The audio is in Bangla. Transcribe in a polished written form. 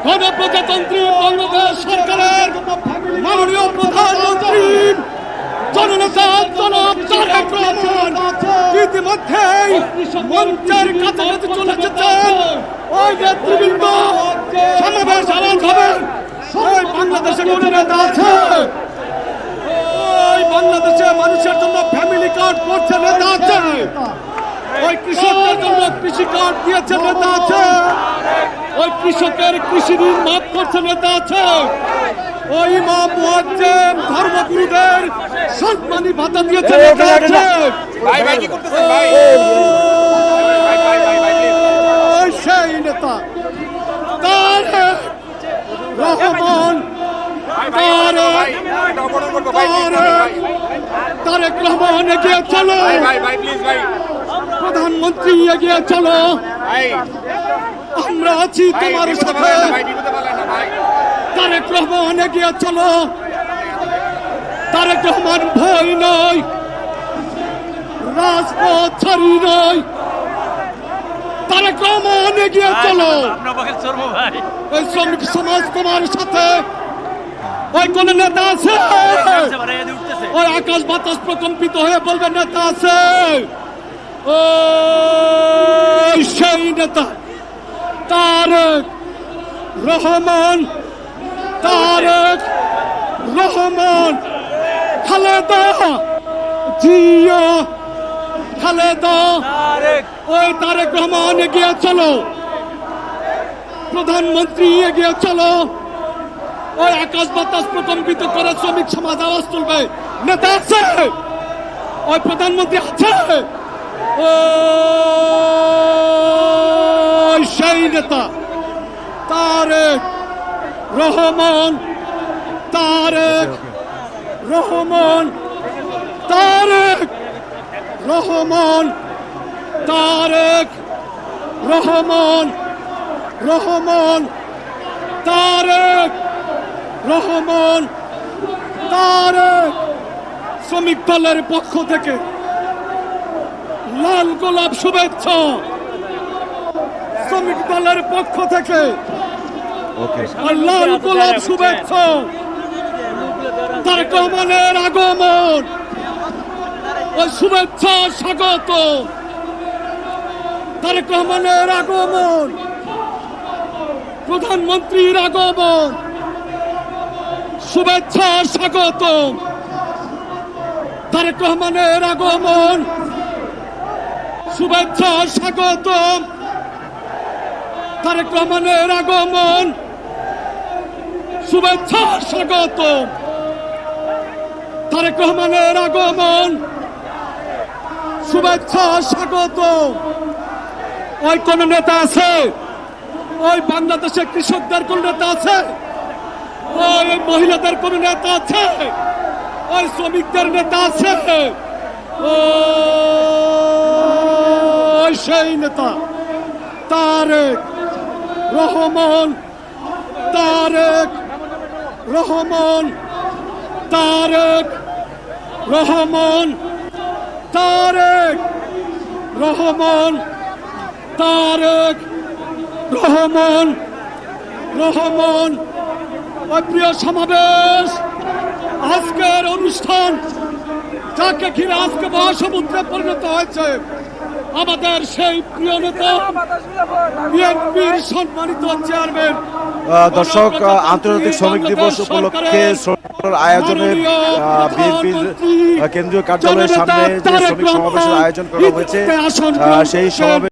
গণপ্রজাতন্ত্রী বাংলাদেশ সরকারের মাননীয় প্রধানমন্ত্রী জননেতা জনাব তারেক রহমান ইতিমধ্যেই মঞ্চের কাছাকাছি চলে এসেছেন। ওই নেতৃবৃন্দ সমাবেশ আরম্ভ হবে। ওই বাংলাদেশের নেতা আছে, ওই বাংলাদেশে মানুষের জন্য ফ্যামিলি কার্ড করছে নেতা আছে, ওই কৃষকদের জন্য কৃষি কার্ড দিয়েছে নেতা আছে, ওই কৃষকের কৃষি ঋণ মাফ করছে নেতা আছে, ওই ইমাম মুয়াজ্জিন ধর্মগুরুদের সম্মানী ভাতা দিয়েছে নেতা আছে। সেই নেতা তারেক রহমান, তারেক রহমান এগিয়ে চলো, প্রধানমন্ত্রী এগিয়ে চলো, আমরা আছি তোমার সাথে। তারেক রহমান এগিয়ে চলো, তারেক রহমান ভয় নয়, রাজপথ ছাড়ি নয়, তারেক রহমান এগিয়ে চলো। ওই শ্রমিক সমাজ তোমার সাথে। ওই কোন নেতা আছে? ওই আকাশ বাতাস প্রকম্পিত হয়ে বলবে নেতা আছে। ওই সেই নেতা তারেক রহমান, তারেক রহমান, খালেদা জিয়া, খালেদা। ওই তারেক রহমান এগিয়ে চলো, প্রধানমন্ত্রী এগিয়ে চলো। ওই আকাশ বাতাস প্রকম্পিত করে শ্রমিক সমাজ আওয়াজ তুলবে নেতা আছে, ওই প্রধানমন্ত্রী আছে। ওই সেই নেতা তারেক রহমান, তারেক রহমান, তারেক রহমান, তারেক রহমান, রহমান, তারেক রহমান, তারেক। শ্রমিক দলের পক্ষ থেকে লাল গোলাপ শুভেচ্ছা, শ্রমিক দলের পক্ষ থেকে লাল গোলাপ শুভেচ্ছা। তারেক রহমানের আগমন, ওই শুভেচ্ছা স্বাগত। তারেক রহমানের আগমন, প্রধানমন্ত্রীর আগমন, শুভেচ্ছা স্বাগত। তারেক রহমানের আগমন, শুভেচ্ছা স্বাগত। তারেক রহমানের আগমন, শুভেচ্ছা স্বাগত। তারেক রহমানের আগমন, শুভেচ্ছা স্বাগত। ওই কোন নেতা আছে? ওই বাংলাদেশের কৃষকদের কোন নেতা আছে? ওই মহিলাদের কোন নেতা আছে? ওই শ্রমিকদের নেতা আছে? ওই সেই নেতা তারেক রহমান, তারেক রহমান, তারেক রহমান, তারেক রহমান, তারেক রহমান, রহমান। প্রিয় সমাবেশ, আজকের অনুষ্ঠান যাকে ঘিরে আজকে মহাসমুদ্রে পরিণত হয়েছে, আমাদের সেই প্রিয় নেতা বিএনপির সম্মানিত চেয়ারম্যান। দর্শক, আন্তর্জাতিক শ্রমিক দিবস উপলক্ষে আয়োজনে বিএনপির কেন্দ্রীয় কার্যালয়ের সামনে যে শ্রমিক সমাবেশের আয়োজন করা হয়েছে, সেই সমাবেশ